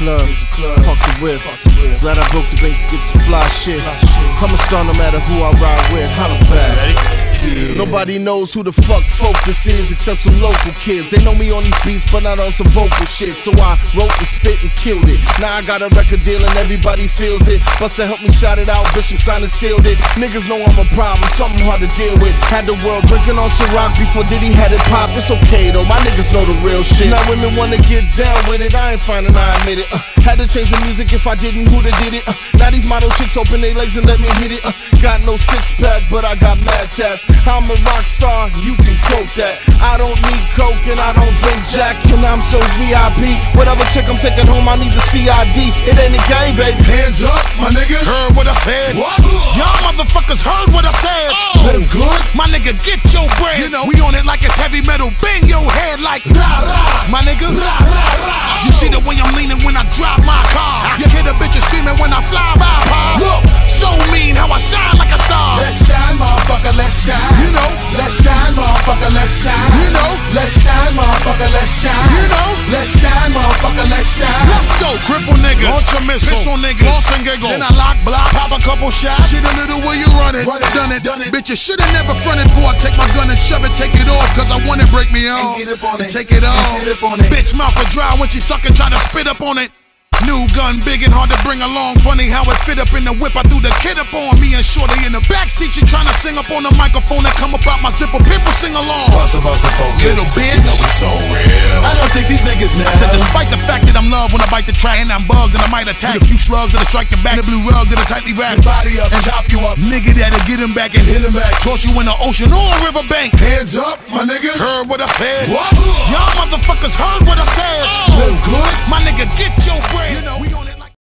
club, park the whip. Glad I broke the bank to get some fly shit. I'm a star no matter who I ride with. Holla back. Nobody knows who the fuck Focus is except some local kids. They know me on these beats but not on some vocal shit. So I wrote and spit and killed it. Now I got a record deal and everybody feels it. Busta helped me shout it out, Bishop signed and sealed it. Niggas know I'm a problem, something hard to deal with. Had the world drinking on Ciroc before Diddy had it pop. It's okay though, my niggas know the real shit. Now women wanna get down with it, I ain't finding I admit it. Had to change the music if I didn't, who'da did it? Now these model chicks open their legs and let me hit it. Got no six pack but I got mad tats. I'm a rock star, you can quote that. I don't need coke and I don't drink Jack, and I'm so VIP. Whatever chick I'm taking home, I need the CID. It ain't a game, baby. Hands up, my niggas. Heard what I said? What? Y'all motherfuckers heard what I said? Live good. My nigga, get your bread. You know, we on it like it's heavy metal. Bang your head like Rah, rah. my nigga. Rah, rah, rah. You see the way I'm leaning when I drive my car. You hear the bitches screaming when I fly by, pa. Look. So mean how I shine like a star. Let's shine, motherfucker, let's shine. You know. Let's shine, motherfucker, let's shine. You know. Let's shine, motherfucker, let's shine. You know. Let's shine, motherfucker, let's shine. Let's go, cripple niggas. Launch a missile. Piss on niggas. Floss and giggle. Then I lock blocks. Pop a couple shots. Shit a little where you run it. Run it, done it. Bitch, you shoulda never fronted before I take my gun and shove it, take it off. Cause I want it, break me off. And get up on it. Take it off. And sit up on it. Bitch, mouth a dry when she suckin', try to spit up on it. New gun, big and hard to bring along. Funny how it fit up in the whip. I threw the kid up on me and Shorty in the backseat. You tryna sing up on the microphone and come up out my zipper. People sing along. Busta focus. Little bitch. You know we so real. I don't think these niggas know. I said despite the fact that I'm loved when I bite the track and I'm bugged and I might attack. With a few slugs that'll strike the back. And a blue rug that'll tightly wrap. Body up and chop you up. Nigga that'll get him back and Hit him back. toss you in the ocean or a riverbank. Hands up, my niggas. Heard what I said? What? Y'all motherfuckers heard what I said?